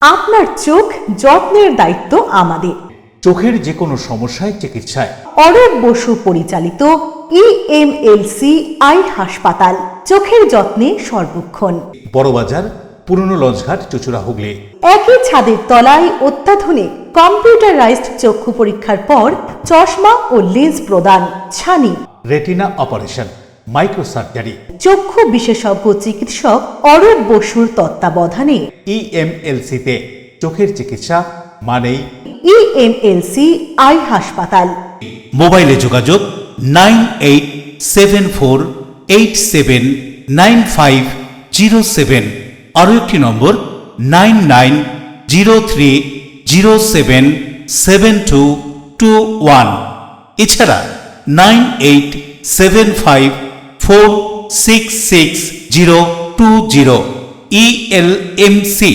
আপনার চোখ যত্নের দায়িত্ব আমাদের। চোখের যে কোনো সমস্যায় চিকিৎসায় অরূপ বসু পরিচালিত ইএমএলসি আই হাসপাতাল, চোখের যত্নে সর্বক্ষণ। বড়বাজার, পুরনো লঞ্চঘাট, চুচুড়া, হুগলি। একই ছাদের তলায় অত্যাধুনিক কম্পিউটারাইজড চক্ষু পরীক্ষার পর চশমা ও লেন্স প্রদান, ছানি, রেটিনা অপারেশন, মাইক্রোসার্জারি। চক্ষু বিশেষজ্ঞ চিকিৎসক অরূপ বসুর তত্ত্বাবধানে ইএমএলসিতে চোখের চিকিৎসা মানেই ইএমএলসি আই হাসপাতাল। মোবাইলে যোগাযোগ 9874879507, আরও একটি নম্বর 9903077221, এছাড়া 9875466020 ইএলএমসি।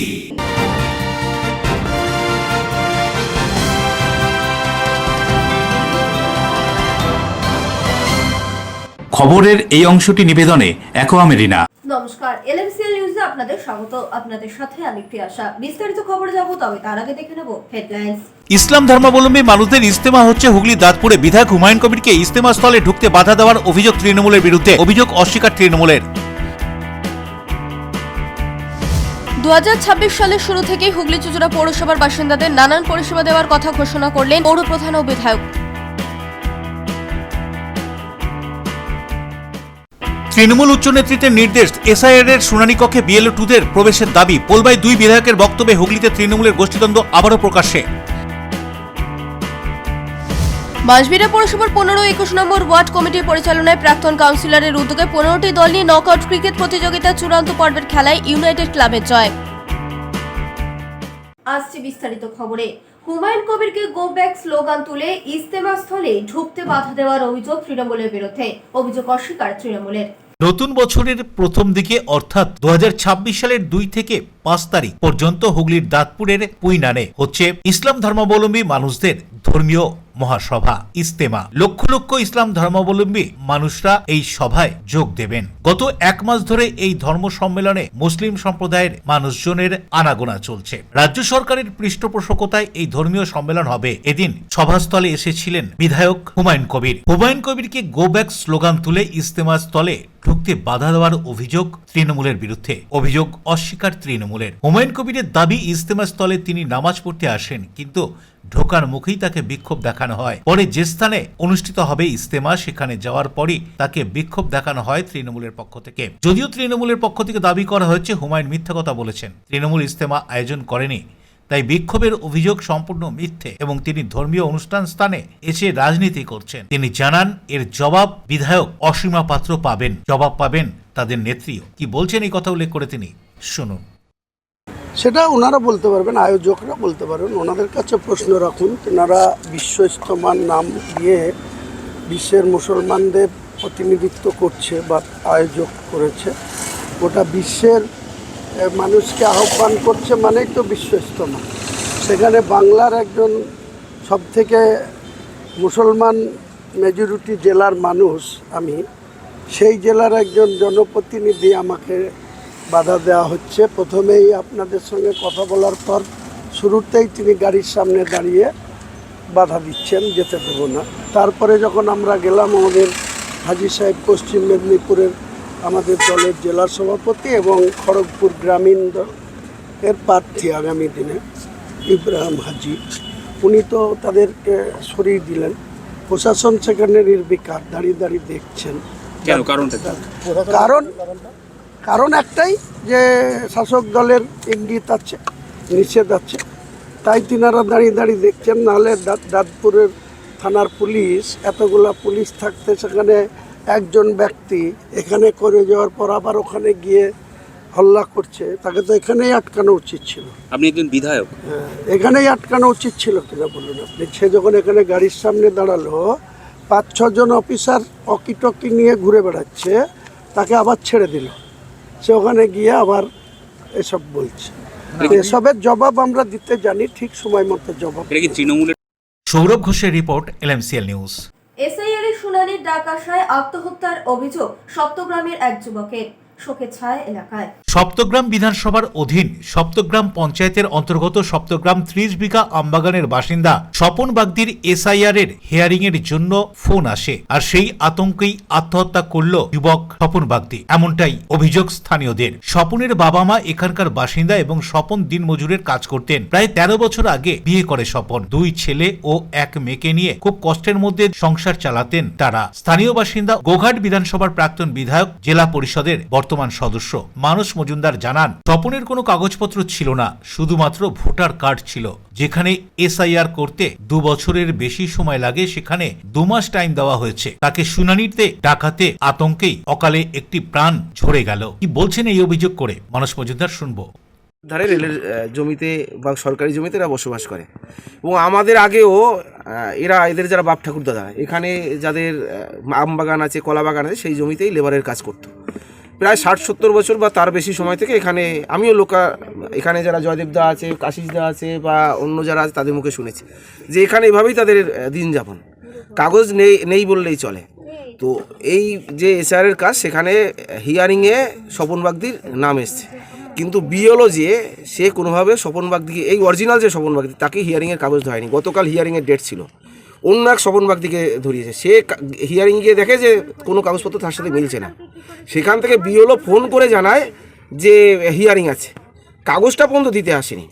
খবরের এই অংশটি নিবেদনে অ্যাকোয়া মেরিনা। নমস্কার, এলএমসিএল নিউজে আপনাদের স্বাগত। আপনাদের সাথে আমি প্রিয়াশা। বিস্তারিত খবরে যাব, তবে তার আগে দেখে নেব হেডলাইন্স। ইসলাম ধর্মাবলম্বী মানুষদের ইজতেমা হচ্ছে হুগলি দাঁতপুরে। বিধায়ক হুমায়ুন কবিরকে ইজতেমা স্থলে ঢুকতে বাধা দেওয়ার অভিযোগ তৃণমূলের বিরুদ্ধে। অভিযোগ অস্বীকার তৃণমূলের। 2026 সালের শুরু থেকেই হুগলি চুচুড়া পৌরসভার বাসিন্দাদের নানান পরিষেবা দেওয়ার কথা ঘোষণা করলেন পৌরপ্রধান ও বিধায়ক। তৃণমূল উচ্চ নেতৃত্বের নির্দেশ, এসআইআর এর শুনানি কক্ষে বিএলও 2দের প্রবেশের দাবি। পোলবাই 2 বিধায়কের বক্তব্যে হুগলিতে তৃণমূলের গোষ্ঠীদ্বন্দ্ব আবারও প্রকাশ্যে। বাঁশবেড়িয়া পৌরসভার 15-21 নম্বর ওয়ার্ড কমিটির পরিচালনায় প্রাক্তন কাউন্সিলরের উদ্যোগে 15টি দল নিয়ে নকআউট ক্রিকেট প্রতিযোগিতার চূড়ান্ত পর্বের খেলায় ইউনাইটেড ক্লাবের জয়। আসছে বিস্তারিত খবরে। হুমায়ুন কবিরকে গো ব্যাক স্লোগান তুলে ইজতেমা স্থলে ঢুকতে বাধা দেওয়ার অভিযোগ তৃণমূলের বিরুদ্ধে। অভিযোগ অস্বীকার তৃণমূলের। নতুন বছরের প্রথম দিকে অর্থাৎ 2026 সালের 2 থেকে 5 তারিখ পর্যন্ত হুগলির দাঁতপুরের পুইনানে হচ্ছে ইসলাম ধর্মাবলম্বী মানুষদের ধর্মীয় মহাসভা ইজতেমা। লক্ষ লক্ষ ইসলাম ধর্মাবলম্বী মানুষরা এই সভায় যোগ দেবেন। গত 1 মাস ধরে এই ধর্ম সম্মেলনে মুসলিম সম্প্রদায়ের মানুষজনের আনাগোনা চলছে। রাজ্য সরকারের পৃষ্ঠপোষকতায় এই ধর্মীয় সম্মেলন হবে। এদিন সভাস্থলে এসেছিলেন বিধায়ক Humayun Kabir. Humayun কবিরকে go back slogan তুলে ইজতেমা স্থলে ঢুকতে বাধা দেওয়ার অভিযোগ তৃণমূলের বিরুদ্ধে। অভিযোগ অস্বীকার তৃণমূলের। হুমায়ুন কবিরের দাবি, ইজতেমা স্থলে তিনি নামাজ পড়তে আসেন, কিন্তু ঢোকার মুখেই তাকে বিক্ষোভ দেখানো হয়। পরে যে স্থানে অনুষ্ঠিত হবে ইজতেমা, সেখানে যাওয়ার পরই তাকে বিক্ষোভ দেখানো হয় তৃণমূলের পক্ষ থেকে। যদিও তৃণমূলের পক্ষ থেকে দাবি করা হয়েছে হুমায়ুন মিথ্যা কথা বলেছেন, তৃণমূল ইজতেমা আয়োজন করেনি, তাই বিক্ষোভের অভিযোগ সম্পূর্ণ মিথ্যে এবং তিনি ধর্মীয় অনুষ্ঠান স্থানে এসে রাজনীতি করছেন। তিনি জানান এর জবাব বিধায়ক অসীমা পাত্র পাবেন, জবাব পাবেন তাদের নেত্রীও। কি বলছেন এই কথা উল্লেখ করে তিনি, শুনুন। সেটা ওনারা বলতে পারবেন, আয়োজকরা বলতে পারবেন। ওনাদের কাছে প্রশ্ন রাখুন। ওনারা বিশ্ব ইজতেমার নাম দিয়ে বিশ্বের মুসলমানদের প্রতিনিধিত্ব করছে বা আয়োজক করেছে। গোটা বিশ্বের মানুষকে আহ্বান করছে, মানেই তো বিশ্ব ইজতেমা। সেখানে বাংলার একজন সবথেকে মুসলমান মেজরিটি জেলার মানুষ আমি, সেই জেলার একজন জনপ্রতিনিধি আমাকে বাধা দেওয়া হচ্ছে। প্রথমেই আপনাদের সঙ্গে কথা বলার পর শুরুতেই তিনি গাড়ির সামনে দাঁড়িয়ে বাধা দিচ্ছেন, যেতে দেবো না। তারপরে যখন আমরা গেলাম, আমাদের হাজী সাহেব পশ্চিম মেদিনীপুরের আমাদের দলের জেলা সভাপতি এবং খড়গপুর গ্রামীণ এর প্রার্থী আগামী দিনে ইব্রাহিম হাজি, উনি তো তাদেরকে সরিয়ে দিলেন। প্রশাসন সেখানে নির্বিকার দাঁড়িয়ে দাঁড়িয়ে দেখছেন। কারণ একটাই, যে শাসক দলের ইঙ্গিত আছে, নিষেধ আছে, তাই তিনারা দাঁড়িয়ে দাঁড়িয়ে দেখছেন। নাহলে দাঁতপুরের থানার পুলিশ, এতগুলা পুলিশ থাকতে সেখানে একজন ব্যক্তি এখানে করে যাওয়ার পর আবার ওখানে গিয়ে হল্লা করছে, তাকে তো এখানেই আটকানো উচিত ছিল। আপনি একজন বিধায়ক, হ্যাঁ, এখানেই আটকানো উচিত ছিল কিনা বলুন আপনি। সে যখন এখানে গাড়ির সামনে দাঁড়ালো, 5-6 জন অফিসার অকিটকি নিয়ে ঘুরে বেড়াচ্ছে, তাকে আবার ছেড়ে দিল। সে ওখানে গিয়ে আবার এসব বলছে। এসবের জবাব আমরা দিতে জানি, ঠিক সময় মতো জবাব। তৃণমূলের। সৌরভ ঘোষের রিপোর্ট, এলএমসিএল নিউজ। এসআইআর এর শুনানির ডাক আসায় আত্মহত্যার অভিযোগ সপ্তগ্রামের এক যুবকের। শোকের ছায়া এলাকায়। সপ্তগ্রাম বিধানসভার অধীন সপ্তগ্রাম পঞ্চায়েতের অন্তর্গত সপ্তগ্রাম 30 বিঘা আমবাগানের বাসিন্দা স্বপন বাগদির এসআইআর এর হিয়ারিং এর জন্য ফোন আসে, আর সেই আতঙ্কেই আত্মহত্যা করল যুবক স্বপন বাগদি। এমনটাই অভিযোগ স্থানীয়দের। স্বপনের বাবা মা এখানকার বাসিন্দা এবং স্বপন দিনমজুরের কাজ করতেন। প্রায় 13 বছর আগে বিয়ে করে স্বপন। 2 ছেলে ও 1 মেয়েকে নিয়ে খুব কষ্টের মধ্যে সংসার চালাতেন তারা। স্থানীয় বাসিন্দা গোঘাট বিধানসভার প্রাক্তন বিধায়ক, জেলা পরিষদের বর্তমান সদস্য মানস মজুমদার জানান, স্বপনের কোনো কাগজপত্র ছিল না, শুধুমাত্র ভোটার কার্ড ছিল। যেখানে এসআইআর করতে 2 বছরের বেশি সময় লাগে, সেখানে 2 মাস টাইম দেওয়া হয়েছে। তাকে শুনানিতে ডাকাতে আতঙ্কেই অকালে একটি প্রাণ ঝরে গেল। কি বলছেন এই অভিযোগ করে মানস মজুমদার, শুনবো। ধারে রেলের জমিতে বা সরকারি জমিতে এরা বসবাস করে এবং আমাদের আগেও এদের যারা বাপ ঠাকুর দাদা এখানে যাদের আম বাগান আছে, কলা বাগান আছে, সেই জমিতেই লেবারের কাজ করতো। প্রায় 60-70 বছর বা তার বেশি সময় থেকে এখানে আমিও এখানে যারা জয়দেবদা আছে, কাশিসদা আছে বা অন্য যারা আছে তাদের মুখে শুনেছি যে এখানে এভাবেই তাদের দিন যাপন, কাগজ নেই বললেই চলে। তো এই যে এসআইআরের কাজ, সেখানে হিয়ারিংয়ে স্বপন বাগদির নাম এসছে, কিন্তু বিএলও যে সে কোনোভাবে স্বপন বাগদিকে, এই অরিজিনাল যে স্বপন বাগদি, তাকে হিয়ারিংয়ের কাগজ ধরেনি। গতকাল হিয়ারিংয়ের ডেট ছিল, অন্য এক স্বপন বাগদিকে ধরিয়েছে। সে হিয়ারিং গিয়ে দেখে যে কোনো কাগজপত্র তার সাথে মিলছে না। সেখান থেকে বিএলও ফোন করে জানায় যে হিয়ারিং আছে, কাগজটা পর্যন্ত দিতে আসেনি।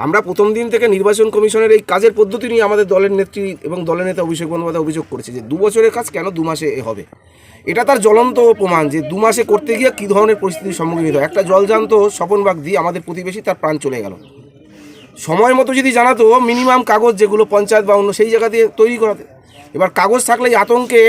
আমরা প্রথম দিন থেকে নির্বাচন কমিশনের এই কাজের পদ্ধতি নিয়ে আমাদের দলের নেত্রী এবং দলের নেতা অভিষেক বন্দ্যোপাধ্যায় অভিযোগ করেছে যে 2 বছরের কাজ কেন 2 মাসে হবে। এটা তার জ্বলন্ত প্রমাণ যে 2 মাসে করতে গিয়ে কী ধরনের পরিস্থিতির সম্মুখীন হতে হয়। একটা জলজান্ত স্বপন বাগদি আমাদের প্রতিবেশী, তার প্রাণ চলে গেল। সময় মতো যদি জানাতো, মিনিমাম কাগজ যেগুলো পঞ্চায়েত বা অন্য সেই জায়গা দিয়ে তৈরি করাতে, এবার কাগজ থাকলে আতঙ্কে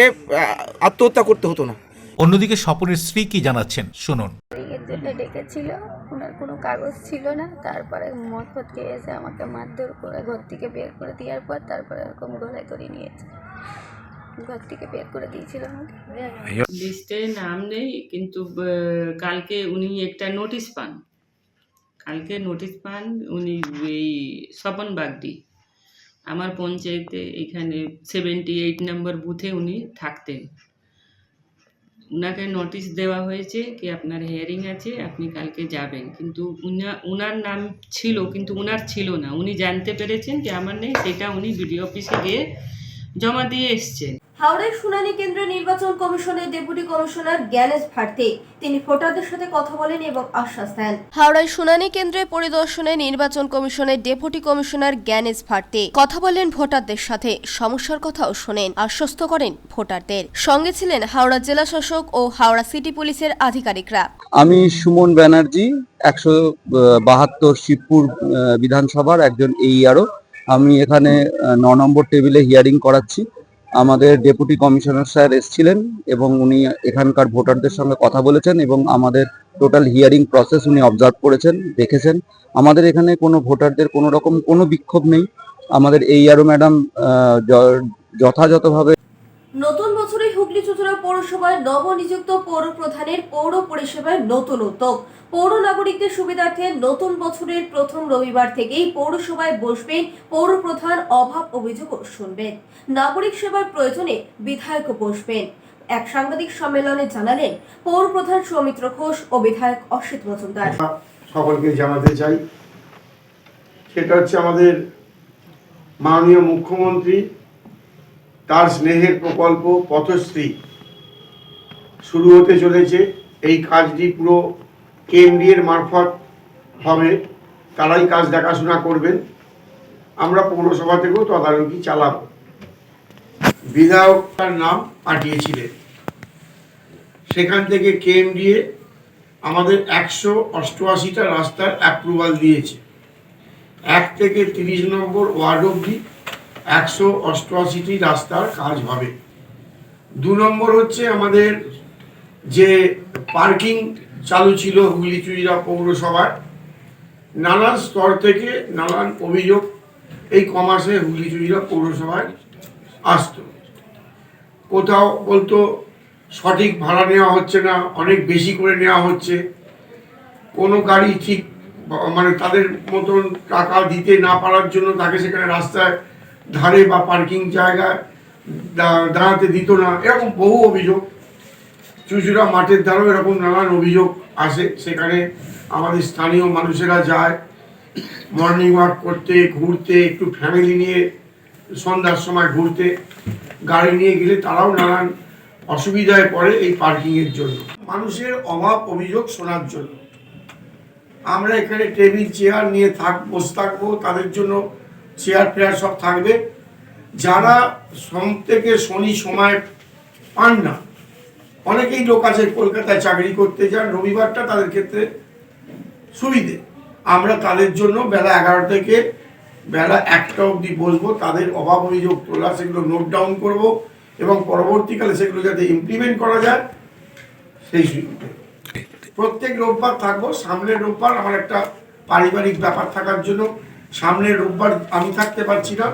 আত্মহত্যা করতে হতো না। অন্যদিকে স্বপনের স্ত্রী কি জানাচ্ছেন, শুনুন। এর জন্য ডেকেছিল, ওনার কোনো কাগজ ছিল না। তারপরে মদ ফদ খেয়ে এসে আমাকে মারধর করে ঘর থেকে বের করে দেওয়ার পর তারপরে এরকম গলায় করে নিয়েছে, ঘর থেকে বের করে দিয়েছিল আমাকে। লিস্টে নাম নেই, কিন্তু কালকে উনি একটা নোটিশ পান। উনি এই স্বপন বাগদি আমার পঞ্চায়েতে এখানে 78 নম্বর বুথে উনি থাকতেন। উনাকে নোটিশ দেওয়া হয়েছে কি আপনার হিয়ারিং আছে, আপনি কালকে যাবেন। কিন্তু উনার নাম ছিল, কিন্তু উনার ছিল না। উনি জানতে পেরেছেন যে আমার নেই, সেটা উনি বিডিও অফিসে গিয়ে জমা দিয়ে এসছেন। হাওড়ার শুনানি কেন্দ্রে নির্বাচন কমিশনের ডেপুটি কমিশনার জ্ঞানেশ ভারতী তিনি ভোটারদের সাথে কথা বলেন এবং আশ্বাস দেন। হাওড়ায় শুনানি কেন্দ্রে পরিদর্শনে নির্বাচন কমিশনের ডেপুটি কমিশনার জ্ঞানেশ ভারতী কথা বলেন ভোটারদের সাথে, সমস্যার কথাও শোনেন, আশ্বস্ত করেন ভোটারদের। সঙ্গে ছিলেন হাওড়া জেলা শাসক ও হাওড়া সিটি পুলিশের আধিকারিকরা। আমি সুমন ব্যানার্জি, 172 শিবপুর বিধানসভার একজন এইআরও। আমি এখানে 9 নম্বর টেবিলে হিয়ারিং করাচ্ছি। আমাদের ডেপুটি কমিশনার স্যার এসেছিলেন এবং উনি এখানকার ভোটারদের সঙ্গে কথা বলেছেন এবং আমাদের টোটাল হিয়ারিং প্রসেস উনি অবজার্ভ করেছেন, দেখেছেন। আমাদের এখানে কোনো ভোটারদের কোনো রকম কোনো বিক্ষোভ নেই। আমাদের এইআরও ম্যাডাম যথাযথভাবে। নতুন বছরে হুগলি চুঁচুড়া পৌরসভায় নবনিযুক্ত পৌর প্রধানের পৌর পরিষেবায় নতুন উদ্যোগ। পৌর নাগরিকদের সুবিধার্থে নতুন বছরের প্রথম রবিবার থেকেই পৌরসভায় বসবেন পৌর প্রধান, অভাব অভিযোগও শুনবেন, নাগরিক সেবার প্রয়োজনে বিধায়কও বসবেন। এক সাংবাদিক সম্মেলনে জানালেন পৌর প্রধান সৌমিত্র ঘোষ ও বিধায়ক অসিত মজুমদার। সকলকে জানাতে চাই, সেটা হচ্ছে আমাদের মাননীয় মুখ্যমন্ত্রী তার স্নেহের প্রকল্প পথশ্রী শুরু হতে চলেছে। এই কাজটি পুরো কেএমডি এর মারফত হবে, তারাই কাজ দেখাশোনা করবেন। আমরা পৌরসভা থেকেও তদারকি চালাব। বিধায়ক তার নাম পাঠিয়েছিলেন, সেখান থেকে কেএমডিএ আমাদের 188টা রাস্তার অ্যাপ্রুভাল দিয়েছে। 1 থেকে 30 নম্বর ওয়ার্ড অবধি 188টি রাস্তার কাজ হবে। 2 নম্বর হচ্ছে আমাদের যে পার্কিং চালু ছিল হুগলি চুঁচুড়া পৌরসভায়, নানান স্তর থেকে নানান অভিযোগ এই কমাসে হুগলি চুঁচুড়া পৌরসভায় আসত। কোথাও বলতো সঠিক ভাড়া নেওয়া হচ্ছে না, অনেক বেশি করে নেওয়া হচ্ছে, কোনো গাড়ি ঠিক মানে তাদের মতন টাকা দিতে না পারার জন্য তাকে সেখানে রাস্তায় ধারে বা পার্কিং জায়গায় দাঁড়াতে দিত না, এরকম বহু অভিযোগ চুচুড়া মাঠের দ্বারাও এরকম নানান অভিযোগ আসে। সেখানে আমাদের স্থানীয় মানুষেরা যায় মর্নিং ওয়াক করতে, ঘুরতে, একটু ফ্যামিলি নিয়ে সন্ধ্যার সময় ঘুরতে, গাড়ি নিয়ে গেলে তারাও নানান অসুবিধায় পড়ে এই পার্কিংয়ের জন্য। মানুষের অভাব অভিযোগ শোনার জন্য আমরা এখানে টেবিল চেয়ার নিয়ে বসে থাকবো, তাদের জন্য চেয়ার ফেয়ার সব থাকবে। যারা সোম থেকে শনি সময় পান না, অনেকেই লোক আছে কলকাতায় চাকরি করতে যান, রবিবারটা তাদের ক্ষেত্রে সুবিধে, আমরা তাদের জন্য বেলা 11 থেকে বেলা 1টা অবধি বসবো। তাদের অভাব অভিযোগ তোলা, সেগুলো নোট ডাউন করব এবং পরবর্তীকালে সেগুলো যাতে ইমপ্লিমেন্ট করা যায় সেই সুযোগে প্রত্যেক রোববার থাকবো। সামনের রোববার আমার একটা পারিবারিক ব্যাপার থাকার জন্য সামনের রোববার আমি থাকতে পারছি না।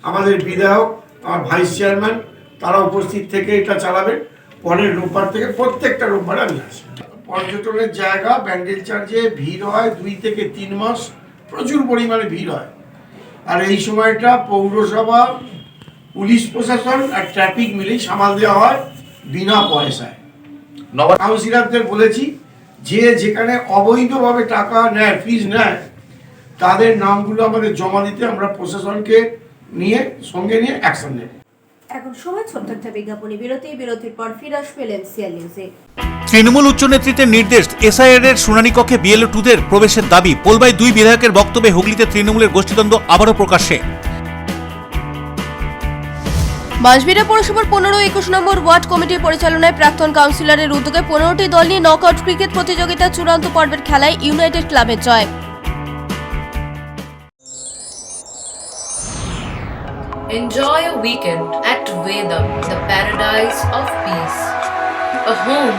আমাদের বিধায়ক, আমার ভাইস চেয়ারম্যান তারা উপস্থিত থেকে এটা চালাবেন। পরের রোববার থেকে প্রত্যেকটা রোববারে আমি আসি। পর্যটনের জায়গা, ব্যান্ডেল চার্চে ভিড় হয় 2 থেকে 3 মাস, প্রচুর পরিমাণে ভিড় হয়। আর এই সময়টা পৌরসভা, পুলিশ প্রশাসন আর ট্রাফিক মিলেই সামাল দেওয়া হয় বিনা পয়সায়। কাউন্সিলরদের বলেছি যে যেখানে অবৈধভাবে টাকা নেয়, ফিজ নেয়, তাদের নামগুলো আমাদের জমা দিতে, আমরা প্রশাসনকে নিয়ে সঙ্গে নিয়ে অ্যাকশন নেব। এখন সময় ছোট্ট একটা বিজ্ঞাপনী বিরতি। বিরতির পর ফিরে আসবে এমসিএল নিউজে। তৃণমূল উচ্চ নেতৃত্বের নির্দেশ, এসআইআর এর শুনানি কক্ষে বিএলও 2দের প্রবেশের দাবি। পোলবাই 2 বিধায়কের বক্তব্যে হুগলিতে তৃণমূলের গোষ্ঠীদ্বন্দ্ব আবারও প্রকাশ্যে। বাঁশবেড়িয়া পৌরসভার 15-21 নম্বর ওয়ার্ড কমিটির পরিচালনায় প্রাক্তন কাউন্সিলরের উদ্যোগে 15টি দল নিয়ে নকআউট ক্রিকেট প্রতিযোগিতার চূড়ান্ত পর্বের খেলায় ইউনাইটেড ক্লাবের জয়। Enjoy a weekend at Vedam, the paradise of peace. A home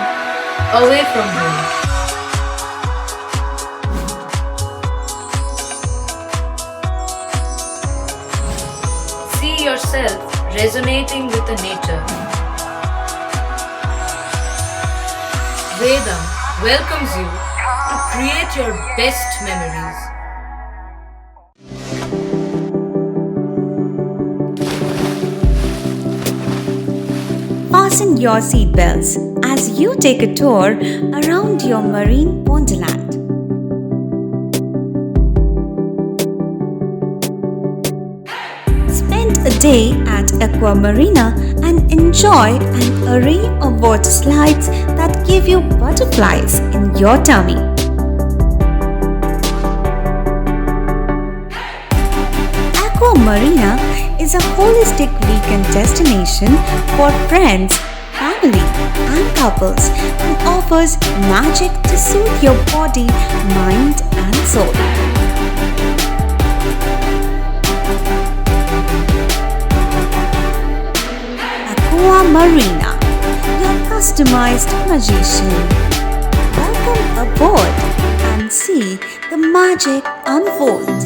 away from home. See yourself resonating with the nature. Vedam welcomes you to create your best memories. Fasten your seatbelts as you take a tour around your marine wonderland. Spend a day at Aqua Marina and enjoy an array of water slides that give you butterflies in your tummy. Aqua Marina is a holistic weekend destination for friends, family, and couples and offers magic to soothe your body, mind, and soul. Aqua Marina, your customized magician. Welcome aboard and see the magic unfold.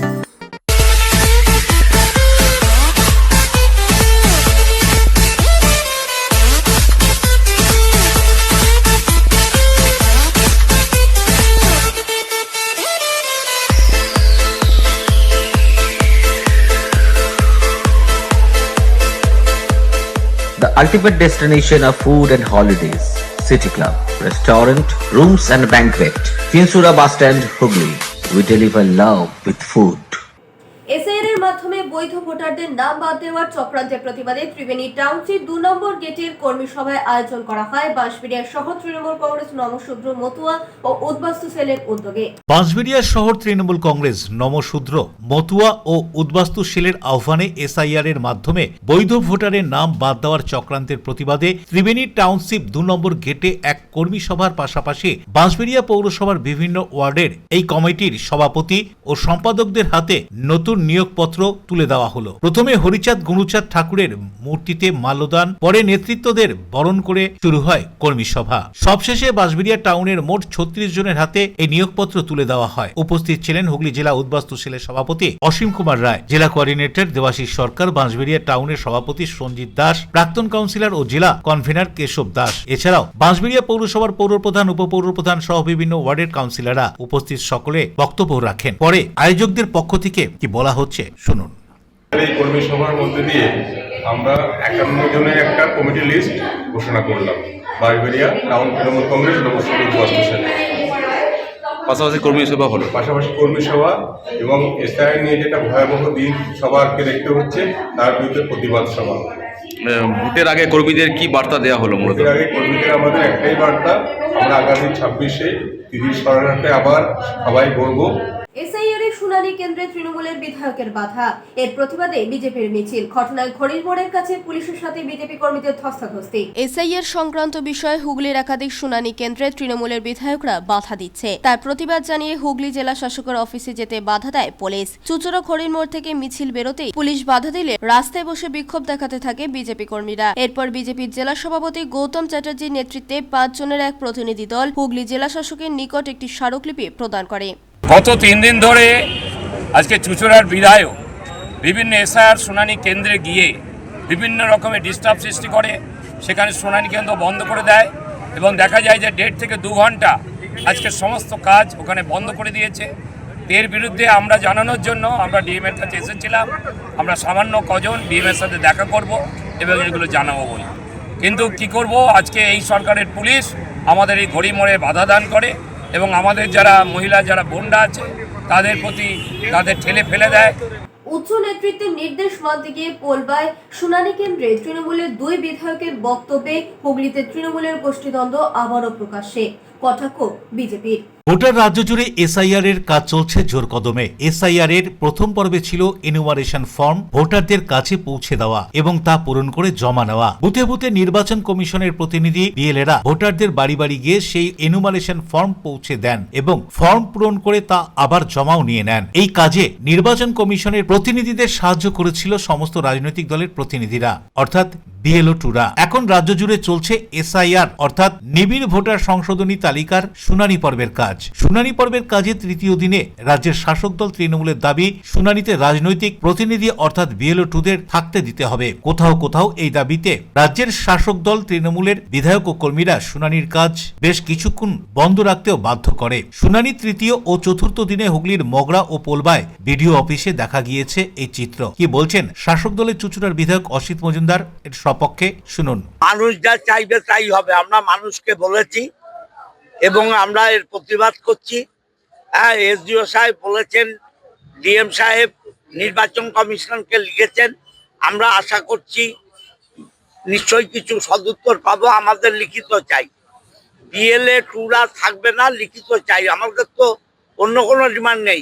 The ultimate destination of food and holidays. City Club, restaurant, rooms and banquet. Chinsura Bus Stand, Hooghly. We deliver love with food. SIR এর মাধ্যমে বৈধ ভোটারদের নাম বাদ দেওয়ার চক্রান্তের প্রতিবাদে Triveni township 2 নম্বর গেটের কর্মী সভায় আয়োজন করা হয় বাঁশবেড়িয়া শহর তৃণমূল কংগ্রেস নমশূদ্র মতুয়া ও উদ্বাস্তু সেলের উদ্যোগে। বাঁশবেড়িয়া শহর তৃণমূল কংগ্রেস নমশূদ্র মতুয়া ও উদ্বাস্তু সেলের আহ্বানে এসআইআর এর মাধ্যমে বৈধ ভোটারের নাম বাদ দেওয়ার চক্রান্তের প্রতিবাদে ত্রিবেণী টাউনশিপ 2 নম্বর গেটে এক কর্মী সভার পাশাপাশি বাঁশবেড়িয়া পৌরসভার বিভিন্ন ওয়ার্ডের এই কমিটির সভাপতি ও সম্পাদকদের হাতে নতুন নিয়োগপত্র তুলে দেওয়া হলো। প্রথমে হরিচাঁদ গুরুচাঁদ ঠাকুরের মূর্তিতে মাল্যদান, পরে নেতৃত্বদের বরণ করে শুরু হয় কর্মী সভা। সবশেষে বাঁশবেড়িয়া টাউনের মোট 36 জনের হাতে এই নিয়োগপত্র তুলে দেওয়া হয়। উপস্থিত ছিলেন হুগলি জেলা উদ্বাস্তু সেলের সভাপতি অসীম কুমার রায়, জেলা কোঅর্ডিনেটর দেবাশিস সরকার, বাঁশবেড়িয়া টাউনের সভাপতি সঞ্জিত দাস, প্রাক্তন কাউন্সিলর ও জেলা কনভেনার কেশব দাস। এছাড়াও বাঁশবেড়িয়া পৌরসভার পৌরপ্রধান, উপপৌরপ্রধান সহ বিভিন্ন ওয়ার্ডের কাউন্সিলররা উপস্থিত সকলে বক্তব্য রাখেন। পরে আয়োজকদের পক্ষ থেকে কি বলা হচ্ছে শুনুন। এই কর্মী সভার মধ্যে দিয়ে আমরা 51 জনের একটা কমিটি লিস্ট ঘোষণা করলাম। বাড়িবেড়িয়া টাউন তৃণমূল কংগ্রেস নবস্বরূপ স্টেশন। পাশাপাশি কর্মী সভা হলো, পাশাপাশি কর্মী সভা এবং এসআই নিয়ে যেটা ভয়াবহ দিন সবারকে দেখতে হচ্ছে তার বিরুদ্ধে প্রতিবাদ সভা। ভোটের আগে কর্মীদের কি বার্তা দেওয়া হলো? মূলত ভোটের আগে কর্মীদের আমাদের একটাই বার্তা, আমরা আগামী 26-এ দিদির স্মরণার্থে আবার সবাই বলবো। এসআইআর এর শুনানি কেন্দ্রে তৃণমূলের বিধায়কের বাধা, এর প্রতিবাদে বিজেপির মিছিল। ঘটনায় ঘড়ির মোড়ের কাছে পুলিশের সাথে বিজেপি কর্মীদের ধস্তাধস্তি। এসআইআর সংক্রান্ত বিষয়ে হুগলির একাধিক শুনানি কেন্দ্রে তৃণমূলের বিধায়করা বাধা দিচ্ছে। তার প্রতিবাদ জানিয়ে হুগলি জেলা শাসকের অফিসে যেতে বাধা দেয় পুলিশ। চুচুড়া ঘড়ির মোড় থেকে মিছিল বেরোতেই পুলিশ বাধা দিলে রাস্তায় বসে বিক্ষোভ দেখাতে থাকে বিজেপি কর্মীরা। এরপর বিজেপির জেলা সভাপতি গৌতম চ্যাটার্জির নেতৃত্বে 5 জনের এক প্রতিনিধি দল হুগলি জেলা শাসকের নিকট একটি স্মারকলিপি প্রদান করে। গত 3 দিন ধরে আজকে চুচুড়ার বিধায়ক বিভিন্ন এসআইআর শুনানি কেন্দ্রে গিয়ে বিভিন্ন রকমের ডিস্টার্ব সৃষ্টি করে, সেখানে শুনানি কেন্দ্র বন্ধ করে দেয় এবং দেখা যায় যে 1.5 থেকে 2 ঘন্টা আজকে সমস্ত কাজ ওখানে বন্ধ করে দিয়েছে। এর বিরুদ্ধে আমরা জানানোর জন্য আমরা ডিএমের কাছে এসেছিলাম। আমরা সামান্য কজন ডিএমের সাথে দেখা করব এবং এগুলো জানাবো বলি, কিন্তু কি করব, আজকে এই সরকারের পুলিশ আমাদের এই ঘড়ি মোড়ে বাধা দান করে এবং আমাদের যারা মহিলা যারা বোনরা আছে তাদের প্রতি তাদের ঠেলে ফেলে দেয়। উচ্চ নেতৃত্বের নির্দেশ মানতে গিয়ে পোলবায় শুনানি কেন্দ্রে তৃণমূলের 2 বিধায়কের বক্তব্যে হুগলিতে তৃণমূলের গোষ্ঠীদ্বন্দ্ব আবারও প্রকাশ্যে। কটাক্ষ বিজেপির। গোটা রাজ্য জুড়ে এসআইআর এর কাজ চলছে জোর কদমে। এসআইআর এর প্রথম পর্বে ছিল এনুমারেশন ফর্ম ভোটারদের কাছে পৌঁছে দেওয়া এবং তা পূরণ করে জমা নেওয়া। বুথে বুথে নির্বাচন কমিশনের প্রতিনিধি বিএলএরা ভোটারদের বাড়ি বাড়ি গিয়ে সেই এনুমারেশন ফর্ম পৌঁছে দেন এবং ফর্ম পূরণ করে তা আবার জমাও নিয়ে নেন। এই কাজে নির্বাচন কমিশনের প্রতিনিধিদের সাহায্য করেছিল সমস্ত রাজনৈতিক দলের প্রতিনিধিরা, অর্থাৎ বিএলও টুরা। এখন রাজ্য জুড়ে চলছে এসআইআর অর্থাৎ নিবিড় ভোটার সংশোধনী তালিকার শুনানি পর্বের কাজ। শুনানি পর্বের কাজে তৃতীয় দিনে রাজ্যের শাসক দল তৃণমূলের দাবি শুনানিতে রাজনৈতিক প্রতিনিধি অর্থাৎ বিএলও টুদের থাকতে দিতে হবে। কোথাও কোথাও এই দাবিতে রাজ্যের শাসক দল তৃণমূলের বিধায়ক ও কর্মীরা শুনানির কাজ বেশ কিছুক্ষণ বন্ধ রাখতেও বাধ্য করে। শুনানি তৃতীয় ও চতুর্থ দিনে হুগলির মগরা ও পোলবায় বিডিও অফিসে দেখা গিয়েছে এই চিত্র। কি বলছেন শাসক দলের চুচুড়ার বিধায়ক অসিত মজুমদার এর সপক্ষে, শুনুন। মানুষ যা চাইবে তাই হবে, আমরা মানুষকে বলেছি এবং আমরা এর প্রতিবাদ করছি। এসডিও সাহেব বলেছেন, ডিএম সাহেব নির্বাচন কমিশনকে লিখেছেন, আমরা আশা করছি নিশ্চয়ই কিছু সদুত্তর পাবো। আমাদের লিখিত চাই, বিএলএ টুরা থাকবে না, লিখিত চাই। আমাদের তো অন্য কোনো ডিমান্ড নেই,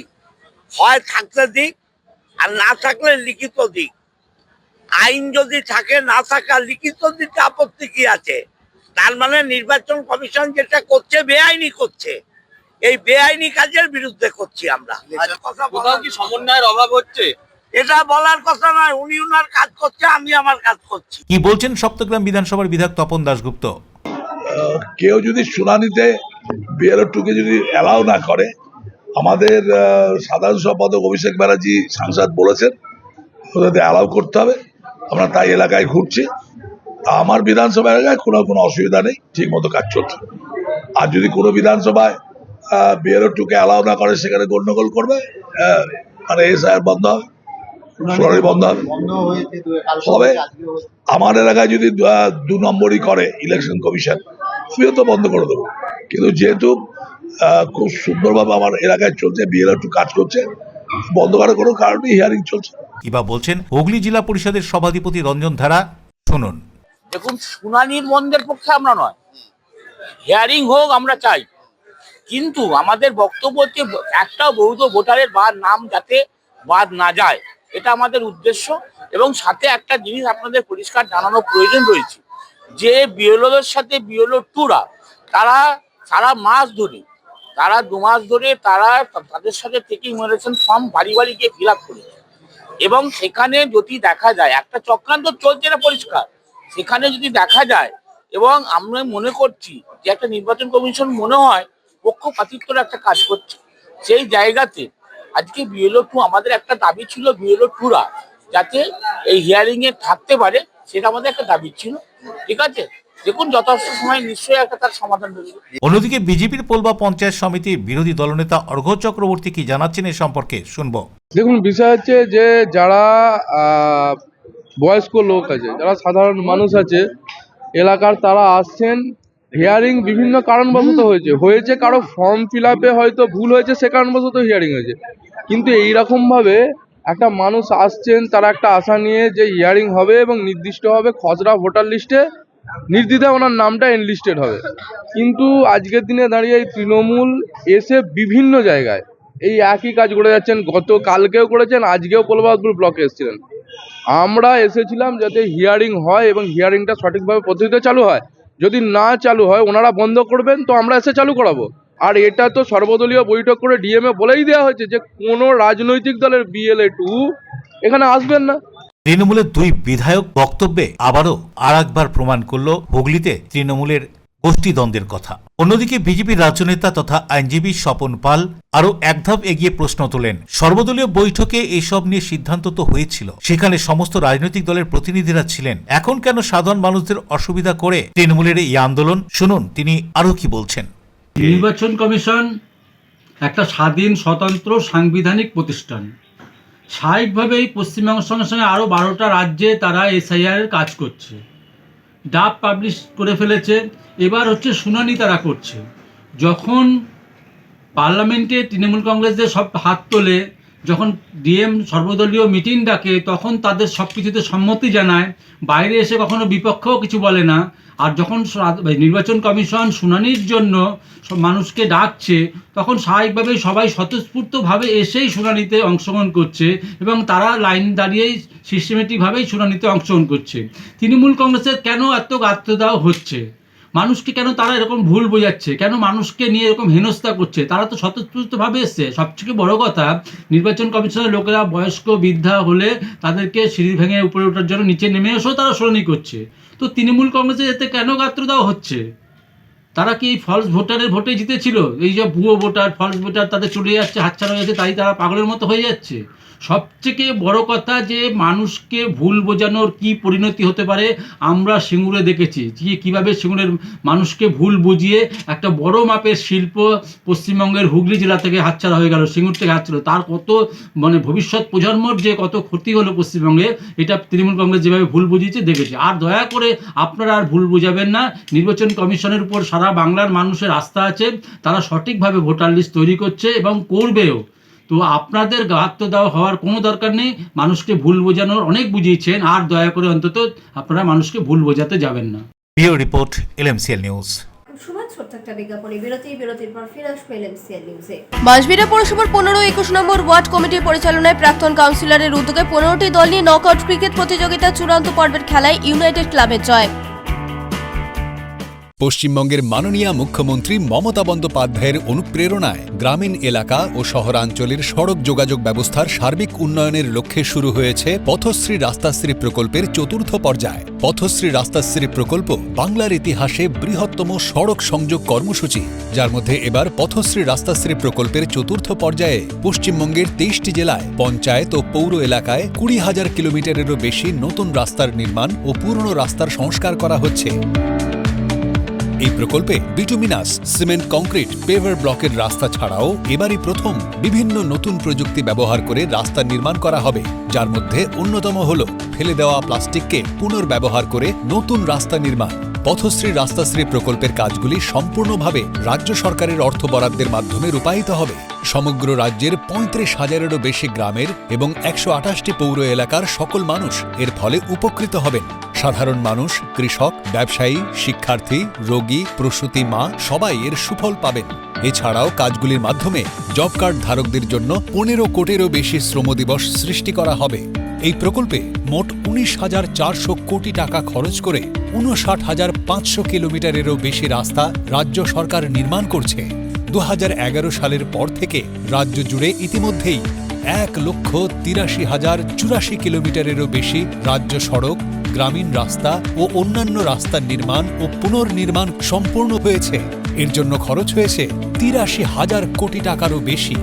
হয় থাকতে দিক আর না থাকলে লিখিত দিক। আইন যদি থাকে না থাকা লিখিত দিতে আপত্তি কি আছে? তার মানে নির্বাচন কমিশন যেটা করছে বেআইনি করছে, এই বেআইনি কাজের বিরুদ্ধে করছি আমরা। কি সমন্বয়ের অভাব হচ্ছে? এটা বলার কথা নয়, উনি ওনার কাজ করছে, আমি আমার কাজ করছি। কি বলছেন সপ্তগ্রাম বিধানসভার বিধায়ক তপন দাশগুপ্ত? কেউ যদি শুনানিতে বিএলও টুকে যদি অ্যালাউ না করে, আমাদের সাধারণ সম্পাদক অভিষেক ব্যানার্জি সাংসদ বলেছেন ওদের অ্যালাউ করতে হবে। আমরা তাই এলাকায় ঘুরছি। আমার বিধানসভা এলাকায় কোনো অসুবিধা নেই, ঠিক মতো কাজ চলছে। আর যদি কোনো বিধানসভায় বিএলও টুকে অ্যালাউ না করে সেখানে গন্ডগোল করবে, মানে এসআইআর বন্ধ হবে, শুনানি বন্ধ হবে। আমার এলাকায় যদি 2 নম্বরই করে ইলেকশন কমিশন, আমিও তো বন্ধ করে দেবো। কিন্তু যেহেতু খুব সুন্দরভাবে আমার এলাকায় চলছে, বিএলও টু কাজ করছে, বন্ধ করার কোনো কারণেই হিয়ারিং চলছে। কিবা বলছেন হুগলি জেলা পরিষদের সভাধিপতি রঞ্জন ধারা, শুনুন। দেখুন, শুনানির বন্ধের পক্ষে আমরা নয়, হিয়ারিং হোক আমরা চাই, কিন্তু আমাদের বক্তব্য হচ্ছে একটা বৈধ ভোটারের নাম যাতে বাদ না যায়, এটা আমাদের উদ্দেশ্য। এবং সাথে একটা জিনিস আপনাদের পরিষ্কার জানানো প্রয়োজন রয়েছে যে বিএলওদের সাথে বিএলও টুরা তারা সারা মাস ধরে, তারা 2 মাস ধরে তারা তাদের সাথে থেকে ইমিগ্রেশন ফর্ম বাড়ি বাড়ি গিয়ে ফিল আপ করেছে। এবং সেখানে যদি দেখা যায় একটা চক্রান্ত চলছে, না পরিষ্কার, সেখানে যদি দেখা যায়, এবং আমরা মনে করছি যে একটা নির্বাচন কমিশন মনে হয় পক্ষপাতিত্বের একটা কাজ করছে, সেই জায়গাতে আজকে বিএলও টু আমাদের একটা দাবি ছিল, বিএলও টুরা যাতে এই হিয়ারিং এ থাকতে পারে, সেটা আমাদের একটা দাবি ছিল। ঠিক আছে, দেখুন যথেষ্ট সময় নিশ্চয়ই একটা তার সমাধান হয়ে যাবে। অন্যদিকে বিজেপির পোলবা পঞ্চায়েত সমিতির বিরোধী দলনেতা অর্ঘ্য চক্রবর্তী কি জানাচ্ছেন এ সম্পর্কে, শুনবো। দেখুন, বিষয় হচ্ছে যে যারা বয়স্ক লোক আছে, যারা সাধারণ মানুষ আছে এলাকার, তারা আসছেন হিয়ারিং বিভিন্ন কারণবশত হয়েছে কারো ফর্ম ফিল আপে হয়তো ভুল হয়েছে, সে কারণবশত হিয়ারিং হয়েছে। কিন্তু এইরকম ভাবে একটা মানুষ আসছেন, তারা একটা আশা নিয়ে যে হিয়ারিং হবে এবং নির্দিষ্টভাবে খসড়া ভোটার লিস্টে নির্দ্বিধায় ওনার নামটা এনলিস্টেড হবে। কিন্তু আজকের দিনে দাঁড়িয়ে এই তৃণমূল এসে বিভিন্ন জায়গায় এই একই কাজ করে যাচ্ছেন। কালকেও করেছেন, আজকেও কোলবাদপুর ব্লকে এসেছিলেন। আমরা এসেছিলাম যাতে হিয়ারিং হয় এবং হিয়ারিংটা সঠিকভাবে পদ্ধতিতে চালু হয়। যদি না চালু হয়, ওনারা বন্ধ করবেন, তো আমরা এসে চালু করাবো। আর এটা তো সর্বদলীয় বৈঠক করে ডিএমএ বলেই দেওয়া হয়েছে যে কোনো রাজনৈতিক দলের BLA-2 এখানে আসবেন না। তৃণমূলের দুই বিধায়ক বক্তব্যে আবারও আরেকবার প্রমাণ করল হুগলিতে তৃণমূলের গোষ্ঠীদ্বন্দ্বের কথা। অন্যদিকে বিজেপির রাজ্য নেতা তথা আইনজীবী স্বপন পাল আরও এক ধাপ এগিয়ে প্রশ্ন তোলেন, সর্বদলীয় বৈঠকে এসব নিয়ে সিদ্ধান্ত তো হয়েছিল, সেখানে সমস্ত রাজনৈতিক দলের প্রতিনিধিরা ছিলেন, এখন কেন সাধারণ মানুষদের অসুবিধা করে তৃণমূলের এই আন্দোলন? শুনুন তিনি আরও কি বলছেন। নির্বাচন কমিশন একটা স্বাধীন স্বতন্ত্র সাংবিধানিক প্রতিষ্ঠান। স্বাভাবিকভাবেই পশ্চিমবঙ্গের সঙ্গে সঙ্গে আরও 12টা রাজ্যে তারা SIR কাজ করছে, ডাব পাবলিশ করে ফেলেছে। এবার হচ্ছে শুনানি তারা করছে। যখন পার্লামেন্টে তৃণমূল কংগ্রেসদের সব হাত তোলে, যখন ডিএম সর্বদলীয় মিটিং ডাকে, তখন তাদের সব কিছুতে সম্মতি জানায়, বাইরে এসে কখনো বিপক্ষও কিছু বলে না। আর যখন নির্বাচন কমিশন শুনানির জন্য সব মানুষকে ডাকছে, তখন স্বাভাবিকভাবেই সবাই স্বতঃস্ফূর্তভাবে এসেই শুনানিতে অংশগ্রহণ করছে এবং তারা লাইন দাঁড়িয়েই সিস্টেমেটিকভাবেই শুনানিতে অংশগ্রহণ করছে। তৃণমূল কংগ্রেসের কেন এত গাত্র দেওয়া হচ্ছে? মানুষকে কেন তারা এরকম ভুল বোঝাচ্ছে? কেন মানুষকে নিয়ে এরকম হেনস্থা করছে? তারা তো স্বতঃস্ফূর্তভাবে এসছে। সবথেকে বড় কথা, নির্বাচন কমিশনের লোকেরা বয়স্ক বৃদ্ধা হলে তাদেরকে সিঁড়ি ভেঙে উপরে ওঠার জন্য নিচে নেমে এসেও তারা শুনানি করছে। তো তৃণমূল কংগ্রেসের এতে কেন গাত্র দেওয়া হচ্ছে? তারা কি ফলস ভোটারের ভোটে জিতেছিল? এই যে ভুয়ো ভোটার, ফলস ভোটার তাদের চলে যাচ্ছে, হাতছাড়া হয়ে যাচ্ছে, তাই তারা পাগলের মতো হয়ে যাচ্ছে। সবথেকে বড় কথা যে মানুষকে ভুল বোঝানোর কি পরিণতি হতে পারে আমরা সিঙ্গুরে দেখেছি, যে কীভাবে সিঙ্গুরের মানুষকে ভুল বুঝিয়ে একটা বড় মাপের শিল্প পশ্চিমবঙ্গের হুগলি জেলা থেকে হাতছাড়া হয়ে গেল, সিঙ্গুর থেকে হাতছাড়া। তার কত ভবিষ্যৎ প্রজন্মর যে কত ক্ষতি হলো পশ্চিমবঙ্গে, এটা তৃণমূল কংগ্রেস যেভাবে ভুল বুঝিয়েছে দেখেছে। আর দয়া করে আপনারা আর ভুল বুঝাবেন না। নির্বাচন কমিশনের উপর সারা বাংলার মানুষের আস্থা আছে, তারা সঠিকভাবে ভোটার লিস্ট তৈরি করছে এবং করবেও। তো আপনাদের গাত্র দেওয়া হওয়ার কোনো দরকার নেই। মানুষকে ভুল বোঝানোর অনেক বুঝিয়েছেন, আর দয়া করে অন্তত আপনারা মানুষকে ভুল বোঝাতে যাবেন না। Bureau report, LMCL news. ছোট্ট একটা বিজ্ঞাপনী বিরতির পর ফিরে আসবে LMCL নিউজে। বাঁশবেড়িয়া পৌরসভার 15-21 নম্বর ওয়ার্ড কমিটির পরিচালনায় প্রাক্তন কাউন্সিলরের উদ্যোগে 15টি দল নিয়ে নকআউট ক্রিকেট প্রতিযোগিতা চূড়ান্ত পর্বের খেলায় ইউনাইটেড ক্লাবের জয়। পশ্চিমবঙ্গের মাননীয় মুখ্যমন্ত্রী মমতা বন্দ্যোপাধ্যায়ের অনুপ্রেরণায় গ্রামীণ এলাকা ও শহরাঞ্চলের সড়ক যোগাযোগ ব্যবস্থার সার্বিক উন্নয়নের লক্ষ্যে শুরু হয়েছে পথশ্রী রাস্তাশ্রী প্রকল্পের 4র্থ পর্যায়। পথশ্রী রাস্তাশ্রী প্রকল্প বাংলার ইতিহাসে বৃহত্তম সড়ক সংযোগ কর্মসূচি, যার মধ্যে এবার পথশ্রী রাস্তাশ্রী প্রকল্পের 4র্থ পর্যায়ে পশ্চিমবঙ্গের 23টি জেলায় পঞ্চায়েত ও পৌর এলাকায় 20,000 কিলোমিটারেরও বেশি নতুন রাস্তার নির্মাণ ও পুরনো রাস্তার সংস্কার করা হচ্ছে। এই প্রকল্পে বিটুমিনাস, সিমেন্ট, কংক্রিট, পেভার ব্লকের রাস্তা ছাড়াও এবারই প্রথম বিভিন্ন নতুন প্রযুক্তি ব্যবহার করে রাস্তা নির্মাণ করা হবে, যার মধ্যে অন্যতম হল ফেলে দেওয়া প্লাস্টিককে পুনর্ব্যবহার করে নতুন রাস্তা নির্মাণ। পথশ্রী রাস্তাশ্রী প্রকল্পের কাজগুলি সম্পূর্ণভাবে রাজ্য সরকারের অর্থ বরাদ্দের মাধ্যমে রূপায়িত হবে। সমগ্র রাজ্যের 35,000-এরও বেশি গ্রামের এবং 128টি পৌর এলাকার সকল মানুষ এর ফলে উপকৃত হবেন। সাধারণ মানুষ, কৃষক, ব্যবসায়ী, শিক্ষার্থী, রোগী, প্রসূতি মা সবাই এর সুফল পাবেন। এছাড়াও কাজগুলির মাধ্যমে জব কার্ড ধারকদের জন্য 15 কোটিরও বেশি শ্রম দিবস সৃষ্টি করা হবে। এই প্রকল্পে মোট 19,400 কোটি টাকা খরচ করে 59,500 কিলোমিটারেরও বেশি রাস্তা রাজ্য সরকার নির্মাণ করছে। 2011 সালের পর থেকে রাজ্য জুড়ে ইতিমধ্যেই 1,83,084 কিলোমিটারেরও বেশি রাজ্য সড়ক, গ্রামীণ রাস্তা ও অন্যান্য রাস্তার নির্মাণ ও পুনর্নির্মাণ সম্পূর্ণ হয়েছে। এর জন্য খরচ হয়েছে 83,000 কোটি টাকারও বেশি।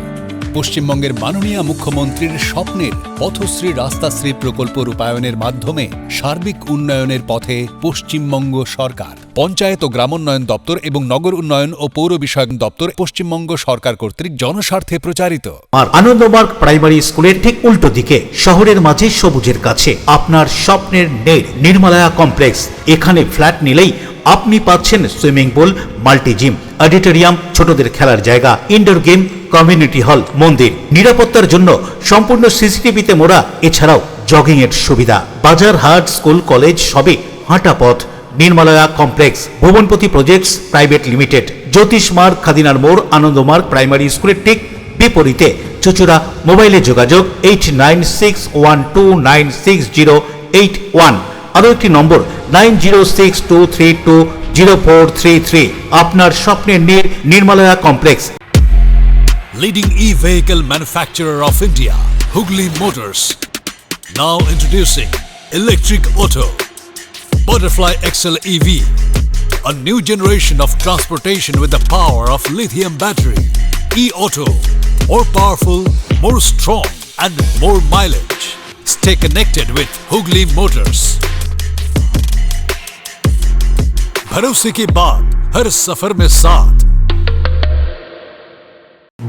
পশ্চিমবঙ্গের মাননীয় মুখ্যমন্ত্রীর স্বপ্নের পথশ্রী রাস্তাশ্রী প্রকল্প রূপায়ণের মাধ্যমে সার্বিক উন্নয়নের পথে পশ্চিমবঙ্গ সরকার। পঞ্চায়েত ও গ্রামোন্নয়ন দপ্তর এবং নগর উন্নয়ন ও পৌর বিষয়ক দপ্তর পশ্চিমবঙ্গ সরকার কর্তৃক জনস্বার্থে প্রচারিত। আর আনন্দমার্গ প্রাইমারি স্কুলের ঠিক উল্টো দিকে শহরের মাঝে সবুজের কাছে আপনার স্বপ্নের নেড় নির্মলায়া কমপ্লেক্স। এখানে ফ্ল্যাট নিলেই আপনি পাচ্ছেন swimming pool, multi gym, auditorium, ছোটদের খেলার জায়গা, ইনডোর গেম, কমিউনিটি হল, মন্দির। নিরাপত্তার জন্য সম্পূর্ণ সিসিটিভিতে মোড়া। এছাড়াও জগিং এর সুবিধা। বাজার, হাট, স্কুল, কলেজ সবে হাঁটা পথ। নির্মলয়া কমপ্লেক্স, ভুবনপতি প্রজেক্টস প্রাইভেট লিমিটেড, জ্যোতিষ মার্গ, খাদিনার মোড়, আনন্দমার্গ প্রাইমারি স্কুলের ঠিক বিপরীতে। চুচুড়া। মোবাইলে যোগাযোগ 8961296081। আরও একটি নম্বর 9062320433। আপনার স্বপ্নের নির্মলয়া complex. Leading e-vehicle manufacturer of India, Hugli Motors. Now introducing Electric Auto, Butterfly XL EV, a new generation of transportation with the power of lithium battery. E-Auto, more powerful, more strong and more mileage. Stay connected with Hugli Motors. भरोसे की बात हर सफर में साथ।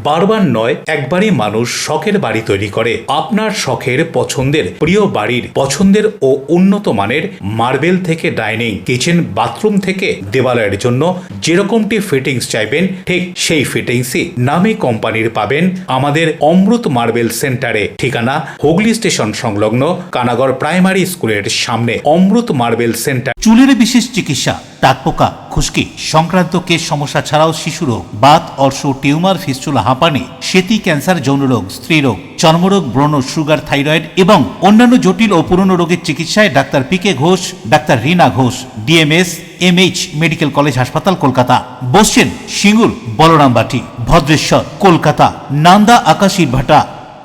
বারবার নয়, একবারই মানুষ শখের বাড়ি তৈরি করে। আপনার শখের পছন্দের প্রিয় বাড়ির পছন্দের ও উন্নত মানের মার্বেল থেকে ডাইনিং, কিচেন, বাথরুম থেকে দেওয়ালের জন্য যেরকমটি ফিটিংস চাইবেন ঠিক সেই ফিটিংসই নামী কোম্পানির পাবেন আমাদের অমৃত মার্বেল সেন্টারে। ঠিকানা হুগলি স্টেশন সংলগ্ন কানাগড় প্রাইমারি স্কুলের সামনে। অমৃত মার্বেল সেন্টার। চুলের বিশেষ চিকিৎসা, টাকপোকা, খুশকি সংক্রান্ত কেশ সমস্যা ছাড়াও শিশুরোগ, বাত, অর্শ, টিউমার, ফিস্টুলা, হাঁপানি, সেতি, ক্যান্সার, যৌনরোগ, স্ত্রীরোগ, চর্মরোগ, ব্রণ, সুগার, থাইরয়েড এবং অন্যান্য জটিল ও পুরনো রোগের চিকিৎসায় doctor PK Ghosh, doctor Rina Ghosh, DMS MH medical college হাসপাতাল, কলকাতা। বসছেন সিঙ্গুর, বলরামবাটি, ভদ্রেশ্বর, কলকাতা, নান্দা, আকাশীরভাটা,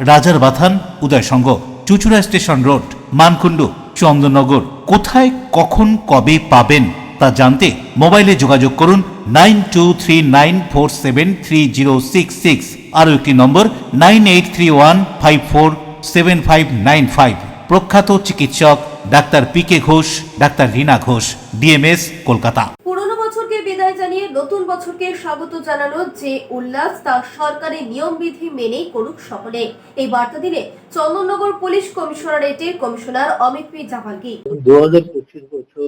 রাজার বাথান, উদয়সঙ্গ, চুচুড়া স্টেশন রোড, মানকুণ্ডু, চন্দননগর। কোথায়, কখন, কবে পাবেন তা জানতে মোবাইলে যোগাযোগ করুন 9239473066। আরও একটি নম্বর 9831547595। প্রখ্যাত চিকিৎসক doctor PK Ghosh, doctor Rina Ghosh, DMS, Kolkata. পুরনো বছরকে বিদায় জানিয়ে নতুন বছরকে স্বাগত জানানো যে উল্লাস তা সরকারি নিয়মবিধি মেনেই করুক সকলে, এই বার্তা দিলে চন্দননগর পুলিশ কমিশনারেটের কমিশনার অমিত পি জাভালকি। 2025 বছর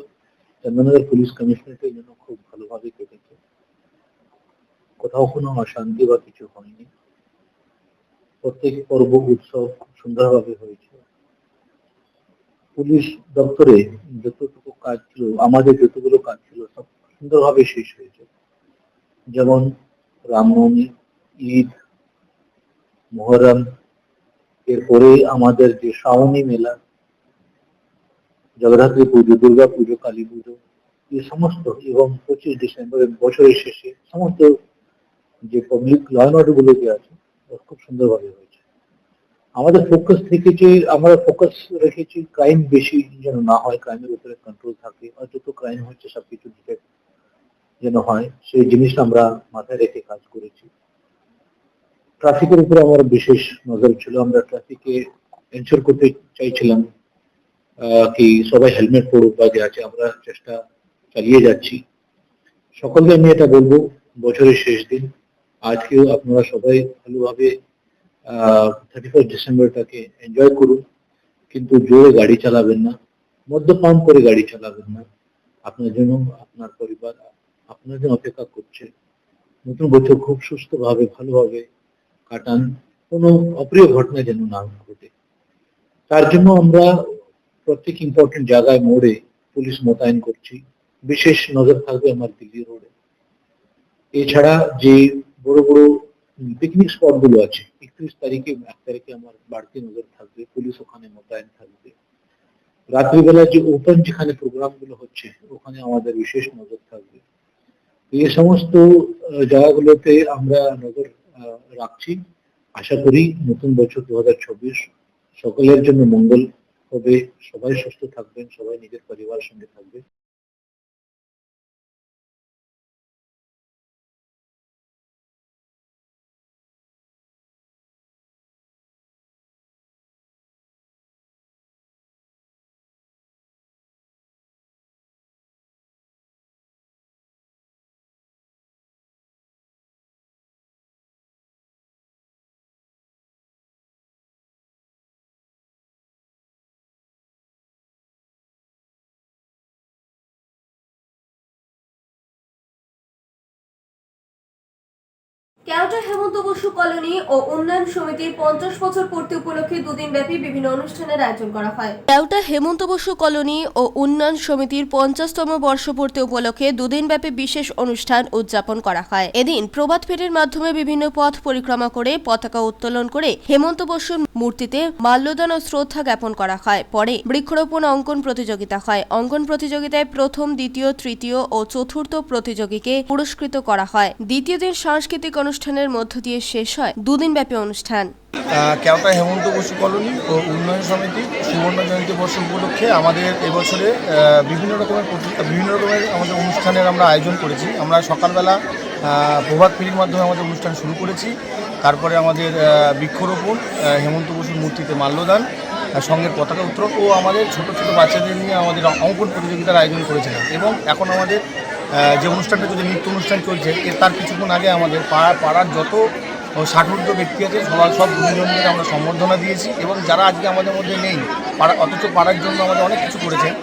চন্দননগর পুলিশ কমিশনারেটের জন্য খুব ভালোভাবে কেটেছে। কোথাও কোনো অশান্তি বা কিছু হয়নি। প্রত্যেক পর্ব উৎসব খুব সুন্দরভাবে হয়েছে। পুলিশ দপ্তরে যতটুকু কাজ ছিল, আমাদের যতগুলো কাজ ছিল, সব সুন্দরভাবে শেষ হয়েছে। যেমন রামনবমী, ঈদ, মহরম, এরপরে আমাদের যে শ্রাবণী মেলা, জগদ্ধাত্রী পুজো, দুর্গা পুজো, কালী পুজো, এই সমস্ত, এবং 25 ডিসেম্বরের বছরের শেষে সমস্ত যে পাবলিক ল অ্যান্ড অর্ডার গুলো যে আছে খুব সুন্দরভাবে হয়েছে। আমাদের আমরা ফোকাস রেখেছি ক্রাইম বেশি যেন না হয়, ক্রাইমের উপরে কন্ট্রোল থাকে, আর যত ক্রাইম হচ্ছে সবকিছু ডিটেক্ট যেন হয় সেই জিনিসটা আমরা মাথায় রেখে কাজ করেছি। ট্রাফিকের উপরে আমার বিশেষ নজর ছিল। আমরা ট্রাফিকে এনশিওর করতে চাইছিলাম কি সবাই হেলমেট পরুক বা যে আছে, আমরা চেষ্টা চালিয়ে যাচ্ছি। সকলকে আমি এটা বলবো, বছরের শেষ দিন, আজকেও আপনারা সবাই ভালোভাবে 31 ডিসেম্বরটাকে এনজয় করুন, কিন্তু জোরে গাড়ি চালাবেন না, মদ্যপান করে গাড়ি চালাবেন না। আপনার জন্য, আপনার পরিবার আপনার জন্য অপেক্ষা করছে। নতুন বছর খুব সুস্থভাবে ভালোভাবে কাটান, কোনো অপ্রিয় ঘটনা যেন না ঘটে। তার জন্য আমরা প্রত্যেক ইম্পর্টেন্ট জায়গায় মোড়ে পুলিশ মোতায়েন করছি। বিশেষ নজর থাকবে আমার দিল্লি রোডে। এছাড়া যে বড় বড় পিকনিক স্পট গুলো আছে, 31 তারিখে 1 তারিখে আমার বাড়তি নজর থাকবে, পুলিশ ওখানে মোতায়েন থাকবে। রাত্রিবেলা যে ওপেন যেখানে প্রোগ্রাম গুলো হচ্ছে ওখানে আমাদের বিশেষ নজর থাকবে। এই সমস্ত জায়গাগুলোতে আমরা নজর রাখছি। আশা করি নতুন বছর 2024 সকলের জন্য মঙ্গল হবে। সবাই সুস্থ থাকবেন, সবাই নিজের পরিবারের সঙ্গে থাকবেন। কেওটা হেমন্ত বসু কলোনি ও উন্নয়ন সমিতির 50 বছর পূর্তি উপলক্ষে দুদিন ব্যাপী বিভিন্ন অনুষ্ঠানের আয়োজন করা হয়। কেওটা হেমন্ত বসু কলোনি ও উন্নয়ন সমিতির 50তম বর্ষপূর্তি উপলক্ষে দুদিন ব্যাপী বিশেষ অনুষ্ঠান উদযাপন করা হয়। এদিন প্রভাত ফেরির মাধ্যমে বিভিন্ন পথ পরিক্রমা করে পতাকা উত্তোলন করে হেমন্ত বসুর মূর্তিতে মাল্যদান ও শ্রদ্ধা জ্ঞাপন করা হয়। পরে বৃক্ষরোপণ অঙ্কন প্রতিযোগিতা হয়। অঙ্কন প্রতিযোগিতায় প্রথম, দ্বিতীয়, তৃতীয় ও চতুর্থ প্রতিযোগীকে পুরস্কৃত করা হয়। দ্বিতীয় দিন সাংস্কৃতিক অনুষ্ঠানের মধ্য দিয়ে শেষ হয় দুদিনব্যাপী অনুষ্ঠান। কেওটা হেমন্ত বসু কলোনি ও উন্নয়ন সমিতি সুবর্ণ জয়ন্তী বর্ষ উপলক্ষে আমাদের এবছরে বিভিন্ন রকমের আমাদের অনুষ্ঠানের আমরা আয়োজন করেছি। আমরা সকালবেলা প্রভাত ফেরির মাধ্যমে আমাদের অনুষ্ঠান শুরু করেছি। তারপরে আমাদের বৃক্ষরোপণ, হেমন্ত বসুর মূর্তিতে মাল্যদান, সঙ্গে পতাকা উত্তোলন ও আমাদের ছোট ছোট বাচ্চাদের নিয়ে আমাদের অঙ্কন প্রতিযোগিতার আয়োজন করেছিলাম। এবং এখন আমাদের যে অনুষ্ঠানটা যে নৃত্য অনুষ্ঠান চলছে তার কিছুক্ষণ আগে আমাদের পাড়ার যত 60 ব্যক্তি আছে সব গুরুজনদের আমরা সম্বর্ধনা দিয়েছি। এবং যারা আজকে আমাদের মধ্যে নেই অথচ পাড়ার জন্য আমাদের অনেক কিছু করেছেন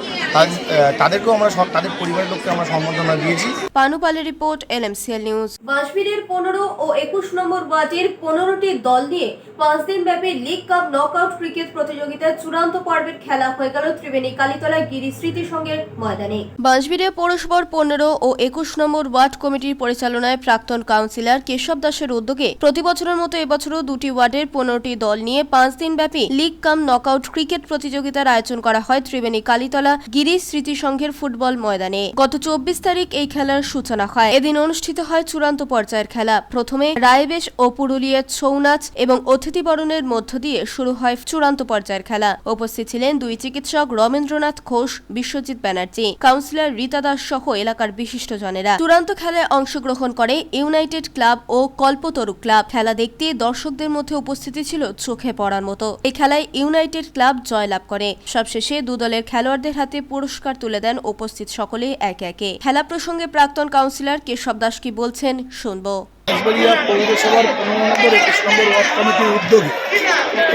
তাদেরকেও আমরা তাদের পরিবারের লোককে আমরা সম্বর্ধনা দিয়েছি। পানুপালের রিপোর্ট, LMCL নিউজ। বাঁশবীরের 15 ও 21 নম্বর ওয়ার্ডের 15টি দল নিয়ে 5 দিন ব্যাপী লিগ কাপ নকআউট ক্রিকেট প্রতিযোগিতার চূড়ান্ত পর্বের খেলা হয়ে গেল ত্রিবেণী কালীতলা গিরি স্মৃতি সংঘের ময়দানে। বাঁশবীরে পৌরসভার 15 ও 21 নম্বর ওয়ার্ড কমিটির পরিচালনায় প্রাক্তন কাউন্সিলর কেশব দাসের উদ্যোগে প্রতি বছরের মতো এবছরও দুটি ওয়ার্ডের 15টি দল নিয়ে 5 দিন ব্যাপী লিগ কাপ নকআউট ক্রিকেট প্রতিযোগিতার আয়োজন করা হয় ত্রিবেণী কালীতলা গিরি স্মৃতি সংঘের ফুটবল ময়দানে। গত 24 তারিখ এই খেলার সূচনা হয়। এদিন অনুষ্ঠিত হয় চূড়ান্ত পর্যায়ের খেলা। প্রথমে রায়বেশ ও পুরুলিয়ার ছৌ নাচ এবং অতিথি বরণের মধ্য দিয়ে শুরু হয় চূড়ান্ত পর্যায়ের খেলা। উপস্থিত ছিলেন দুই চিকিৎসক রমেন্দ্রনাথ ঘোষ, বিশ্বজিৎ ব্যানার্জি, কাউন্সিলর রীতা দাস সহ এলাকার বিশিষ্টজনেরা। চূড়ান্ত খেলায় অংশগ্রহণ করে ইউনাইটেড ক্লাব ও কল্পতরু ক্লাব। খেলা দেখতে দর্শকদের মধ্যে উপস্থিতি ছিল চোখে পড়ার মতো। এই খেলায় ইউনাইটেড ক্লাব জয়লাভ করে। সবশেষে দু দলের খেলোয়াড়দের হাতে পুরস্কার তুলে দেন উপস্থিত সকলে একে একে। খেলা প্রসঙ্গে প্রাক্তন কাউন্সিলর কেশব দাস কি বলছেন শুনবো। পৌরসভার 15 নম্বর 21 নম্বর ওয়ার্ড কমিটির উদ্যোগে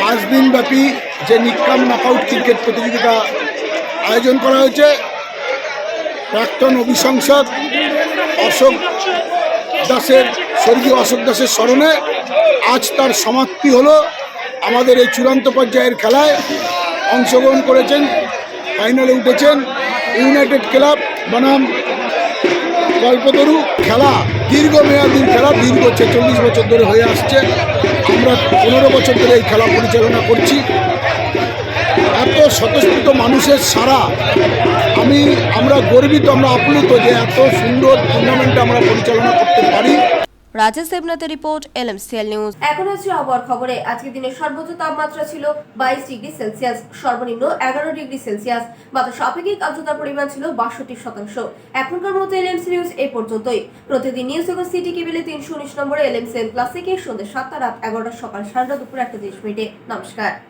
5 দিন ব্যাপী যে নিকাম নকআউট ক্রিকেট প্রতিযোগিতা আয়োজন করা হয়েছে, প্রাক্তন অভিসংসদ অশোক দাসের স্বর্গীয় অশোক দাসের স্মরণে আজ তার সমাপ্তি হলো। আমাদের এই চূড়ান্ত পর্যায়ের খেলায় অংশগ্রহণ করেছেন, ফাইনালে উঠেছেন ইউনাইটেড ক্লাব বনাম কল্পতরু। খেলা দীর্ঘমেয়াদী খেলা, দীর্ঘ 46 বছর ধরে হয়ে আসছে। আমরা 15 বছর ধরে এই খেলা পরিচালনা করছি। এত স্বতঃস্ফূর্ত মানুষের সারা আমরা গর্বিত, আমরা আপ্লুত যে এত সুন্দর টুর্নামেন্ট আমরা পরিচালনা করতে পারি। রাজেশ দেবনাথের রিপোর্ট, LMCL নিউজ। এখন হচ্ছে আবহাওয়ার খবরে। আজকের দিনের সর্বোচ্চ তাপমাত্রা ছিল 22 ডিগ্রি সেলসিয়াস, সর্বনিম্ন 11 ডিগ্রি সেলসিয়াস। বাতাস আপেক্ষিক আর্দ্রতার পরিমাণ ছিল 62%। এখনকার মতো LMC নিউজ এই পর্যন্তই। প্রতিদিন নিউজ এবং সিটি কেবিলে 319 নম্বরে LMCL ক্লাসিকে সন্ধ্যে 7টা, রাত 11টা, সকাল 7টা, দুপুর 1:30 মিনিটে। নমস্কার।